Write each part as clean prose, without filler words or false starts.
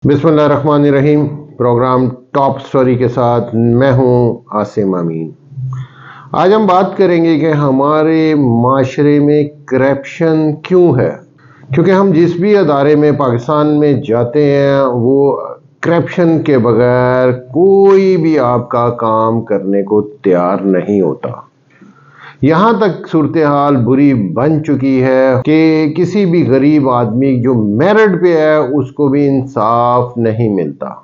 बिस्मिल्लाहिर्रहमानिर्रहीम। Programme top story के साथ मैं हूं आसिम अमीन। आज हम बात करेंगे कि हमारे माशरे में करप्शन क्यों है, क्योंकि हम जिस भी अदारे में पाकिस्तान में जाते हैं वो करप्शन के बगैर कोई भी आपका काम करने को तैयार नहीं होता। यहाँ तक सूरत हाल बुरी बन चुकी है कि किसी भी गरीब आदमी जो मेरिट पे है उसको भी इंसाफ नहीं मिलता।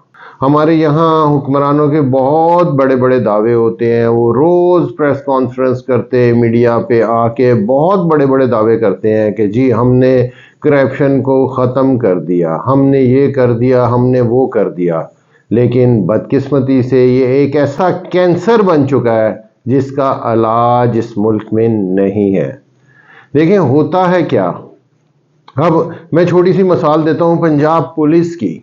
हमारे यहाँ हुक्मरानों के बहुत बड़े बड़े दावे होते हैं, वो रोज़ प्रेस कॉन्फ्रेंस करते मीडिया पे आके बहुत बड़े बड़े दावे करते हैं कि जी हमने करप्शन को ख़त्म कर दिया, हमने ये कर दिया, हमने वो कर दिया। लेकिन बदकिस्मती से ये एक ऐसा कैंसर बन चुका है जिसका इलाज इस मुल्क में नहीं है। देखें होता है क्या। अब मैं छोटी सी मिसाल देता हूँ पंजाब पुलिस की।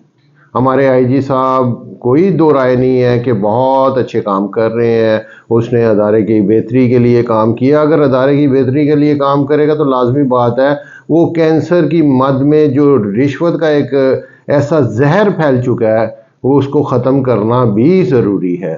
हमारे आईजी साहब कोई दो राय नहीं है कि बहुत अच्छे काम कर रहे हैं, उसने अदारे की बेहतरी के लिए काम किया। अगर अदारे की बेहतरी के लिए काम करेगा तो लाजमी बात है वो कैंसर की मद में जो रिश्वत का एक ऐसा जहर फैल चुका है वो उसको ख़त्म करना भी ज़रूरी है।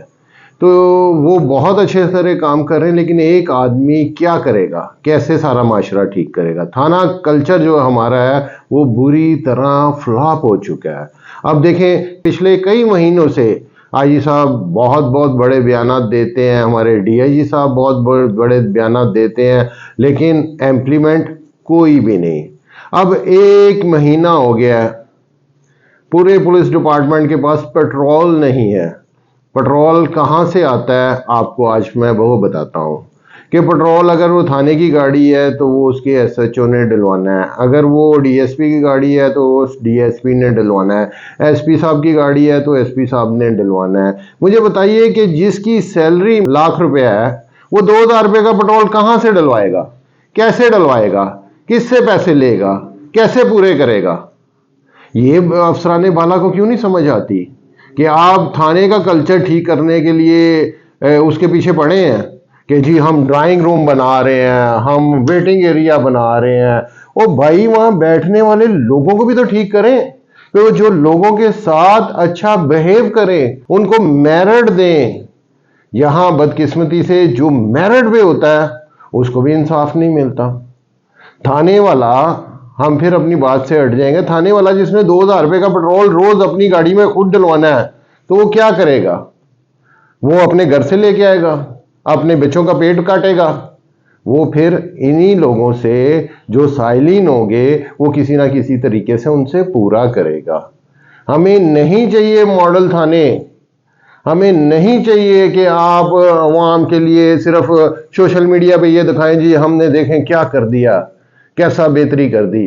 तो वो बहुत अच्छे तरह काम कर रहे हैं, लेकिन एक आदमी क्या करेगा, कैसे सारा माशरा ठीक करेगा। थाना कल्चर जो हमारा है वो बुरी तरह फ्लॉप हो चुका है। अब देखें पिछले कई महीनों से आईजी साहब बहुत बड़े बयानात देते हैं, हमारे डीआईजी साहब बहुत बड़े बयानात देते हैं, लेकिन इम्प्लीमेंट कोई भी नहीं। अब एक महीना हो गया है, पूरे पुलिस डिपार्टमेंट के पास पेट्रोल नहीं है। पेट्रोल कहाँ से आता है आपको आज मैं वो बताता हूँ कि पेट्रोल अगर वो थाने की गाड़ी है तो वो उसके एसएचओ ने डलवाना है, अगर वो डीएसपी की गाड़ी है तो उस डीएसपी ने डलवाना है, एसपी साहब की गाड़ी है तो एसपी साहब ने डलवाना है। मुझे बताइए कि जिसकी सैलरी लाख रुपया है वो 2000 रुपये का पेट्रोल कहाँ से डलवाएगा, कैसे डलवाएगा, किससे पैसे लेगा, कैसे पूरे करेगा। ये अफसराने बाला को क्यों नहीं समझ आती कि आप थाने का कल्चर ठीक करने के लिए उसके पीछे पड़े हैं कि जी हम ड्राइंग रूम बना रहे हैं, हम वेटिंग एरिया बना रहे हैं। ओ भाई वहाँ बैठने वाले लोगों को भी तो ठीक करें, तो जो लोगों के साथ अच्छा बिहेव करें उनको मेरिट दें। यहाँ बदकिस्मती से जो मेरिट पे होता है उसको भी इंसाफ नहीं मिलता। थाने वाला, हम फिर अपनी बात से हट जाएंगे, थाने वाला जिसने 2000 रुपये का पेट्रोल रोज अपनी गाड़ी में खुद डलवाना है तो वो क्या करेगा, वो अपने घर से लेके आएगा, अपने बच्चों का पेट काटेगा। वो फिर इन्हीं लोगों से जो साइलिन होंगे वो किसी ना किसी तरीके से उनसे पूरा करेगा। हमें नहीं चाहिए मॉडल थाने, हमें नहीं चाहिए कि आप अवाम के लिए सिर्फ सोशल मीडिया पे ये दिखाएं जी हमने देखें क्या कर दिया, कैसा बेहतरी कर दी।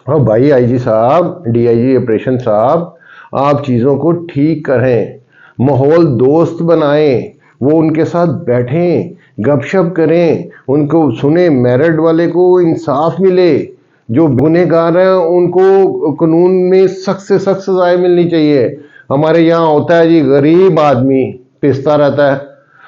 और भाई आईजी साहब, डीआईजी ऑपरेशन साहब, आप चीज़ों को ठीक करें, माहौल दोस्त बनाएं, वो उनके साथ बैठें, गपशप करें, उनको सुने, मेरिट वाले को इंसाफ मिले, जो गुनहगार हैं उनको कानून में सख्त से सख्त सजाएं मिलनी चाहिए। हमारे यहाँ होता है जी गरीब आदमी पिसता रहता है,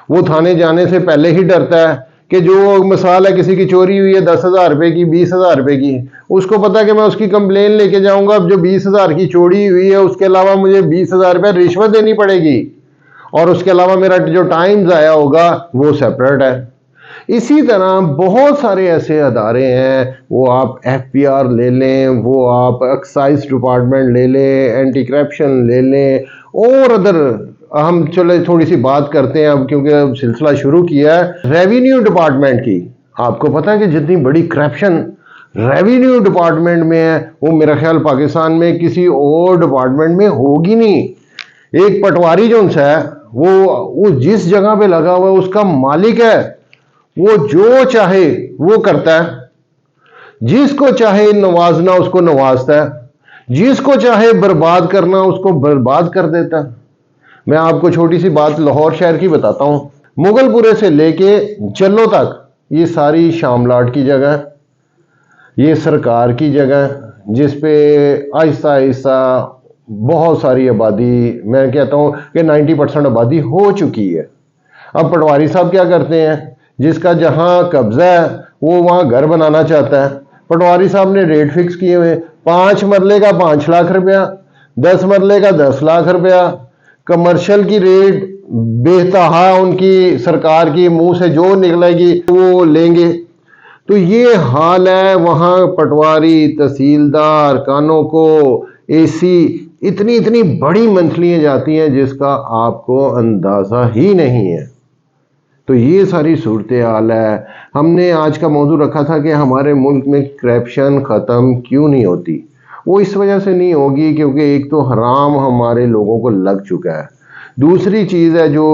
वो थाने जाने से पहले ही डरता है कि जो मिसाल है किसी की चोरी हुई है 10,000 रुपये की, 20,000 रुपये की, उसको पता है कि मैं उसकी कंप्लेन लेके जाऊंगा, अब जो 20,000 की चोरी हुई है उसके अलावा मुझे 20,000 रुपये रिश्वत देनी पड़ेगी और उसके अलावा मेरा जो टाइम ज़ाया होगा वो सेपरेट है। इसी तरह बहुत सारे ऐसे अदारे हैं, वो आप एफपीआर ले लें, वो आप एक्साइज डिपार्टमेंट ले लें, एंटी करप्शन ले लें, और अदर हम चले थोड़ी सी बात करते हैं अब, क्योंकि अब सिलसिला शुरू किया है रेवेन्यू डिपार्टमेंट की। आपको पता है कि जितनी बड़ी करप्शन रेवेन्यू डिपार्टमेंट में है वो मेरा ख्याल पाकिस्तान में किसी और डिपार्टमेंट में होगी नहीं। एक पटवारी जो है वो जिस जगह पे लगा हुआ है उसका मालिक है, वो जो चाहे वो करता है, जिसको चाहे नवाजना उसको नवाजता है, जिसको चाहे बर्बाद करना उसको बर्बाद कर देता है। मैं आपको छोटी सी बात लाहौर शहर की बताता हूँ। मुगलपुरे से लेके जल्लो तक ये सारी शामलाट की जगह है, ये सरकार की जगह है, जिस पे आहिस्ता आहिस्ता बहुत सारी आबादी, मैं कहता हूँ कि 90% आबादी हो चुकी है। अब पटवारी साहब क्या करते हैं, जिसका जहाँ कब्जा है वो वहाँ घर बनाना चाहता है। पटवारी साहब ने रेट फिक्स किए हुए, 5 मरले का 5 लाख रुपया, 10 مرلے کا 10 لاکھ روپیہ، کمرشل کی ریٹ بے-انتہا ان کی سرکار کی منہ سے جو نکلے گی وہ لیں گے۔ تو یہ حال ہے وہاں، پٹواری، تحصیلدار، کانوں کو اے سی، اتنی بڑی منتھلیاں جاتی ہیں جس کا آپ کو اندازہ ہی نہیں ہے۔ تو یہ ساری صورتحال ہے۔ ہم نے آج کا موضوع رکھا تھا کہ ہمارے ملک میں کرپشن ختم کیوں نہیں ہوتی۔ وہ اس وجہ سے نہیں ہوگی کیونکہ ایک تو حرام ہمارے لوگوں کو لگ چکا ہے، دوسری چیز ہے جو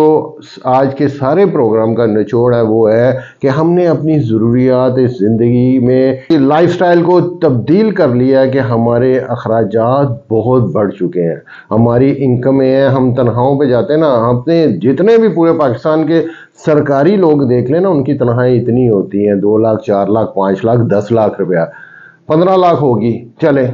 آج کے سارے پروگرام کا نچوڑ ہے وہ ہے کہ ہم نے اپنی ضروریات زندگی میں لائف سٹائل کو تبدیل کر لیا ہے کہ ہمارے اخراجات بہت بڑھ چکے ہیں، ہماری انکمیں ہیں، ہم تنخواہوں پہ جاتے ہیں نا، اپنے جتنے بھی پورے پاکستان کے سرکاری لوگ دیکھ لیں نا، ان کی تنخواہیں اتنی ہوتی ہیں 2 لاکھ 4 لاکھ 5 لاکھ 10 لاکھ روپیہ، 15 لاکھ ہوگی چلیں،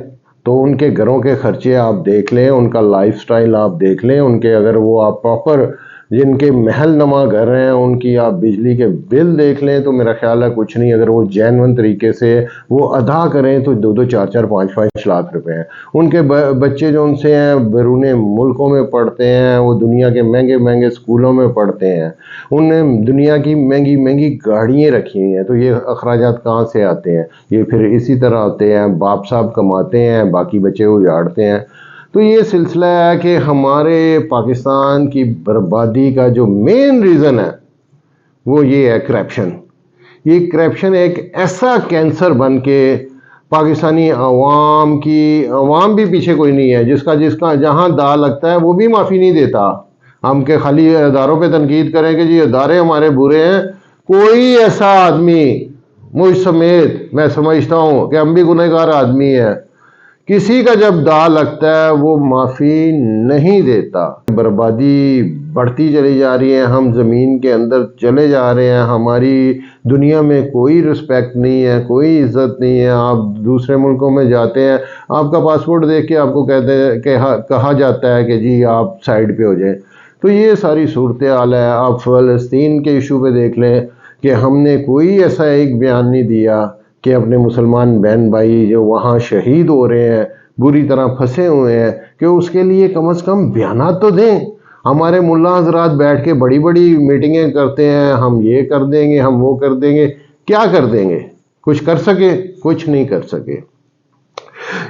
تو ان کے گھروں کے خرچے آپ دیکھ لیں، ان کا لائف سٹائل آپ دیکھ لیں، ان کے اگر وہ آپ پراپر جن کے محل نما گھر ہیں ان کی آپ بجلی کے بل دیکھ لیں تو میرا خیال ہے کچھ نہیں، اگر وہ جینون طریقے سے وہ ادا کریں تو 2 4 4 5 لاکھ روپے ہیں۔ ان کے بچے جو ان سے ہیں بیرون ملکوں میں پڑھتے ہیں، وہ دنیا کے مہنگے اسکولوں میں پڑھتے ہیں، ان نے دنیا کی مہنگی گاڑیاں رکھی ہوئی ہیں، تو یہ اخراجات کہاں سے آتے ہیں؟ یہ پھر اسی طرح آتے ہیں، باپ صاحب کماتے ہیں، باقی بچے اجاڑتے ہیں۔ تو یہ سلسلہ ہے کہ ہمارے پاکستان کی بربادی کا جو مین ریزن ہے وہ یہ ہے کرپشن۔ یہ کرپشن ایک ایسا کینسر بن کے پاکستانی عوام بھی پیچھے کوئی نہیں ہے، جس کا جہاں دا لگتا ہے وہ بھی معافی نہیں دیتا۔ ہم کے خالی اداروں پہ تنقید کریں کہ جی ادارے ہمارے برے ہیں، کوئی ایسا آدمی مجھ سمیت میں سمجھتا ہوں کہ ہم بھی گنہگار آدمی ہیں، کسی کا جب دا لگتا ہے وہ معافی نہیں دیتا۔ بربادی بڑھتی چلی جا رہی ہے، ہم زمین کے اندر چلے جا رہے ہیں، ہماری دنیا میں کوئی رسپیکٹ نہیں ہے، کوئی عزت نہیں ہے۔ آپ دوسرے ملکوں میں جاتے ہیں، آپ کا پاسپورٹ دیکھ کے آپ کو کہا جاتا ہے کہ جی آپ سائڈ پہ ہو جائیں۔ تو یہ ساری صورتحال ہے۔ آپ فلسطین کے ایشو پہ دیکھ لیں کہ ہم نے کوئی ایسا ایک بیان نہیں دیا کہ اپنے مسلمان بہن بھائی جو وہاں شہید ہو رہے ہیں، بری طرح پھنسے ہوئے ہیں، کہ اس کے لیے کم از کم بیانات تو دیں۔ ہمارے ملا حضرات بیٹھ کے بڑی میٹنگیں کرتے ہیں، ہم یہ کر دیں گے، ہم وہ کر دیں گے، کیا کر دیں گے؟ کچھ کر سکے؟ کچھ نہیں کر سکے۔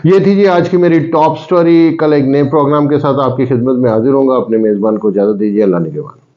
یہ تھی جی آج کی میری ٹاپ سٹوری۔ کل ایک نئے پروگرام کے ساتھ آپ کی خدمت میں حاضر ہوں گا۔ اپنے میزبان کو اجازت دیجیے، اللہ نگہبان۔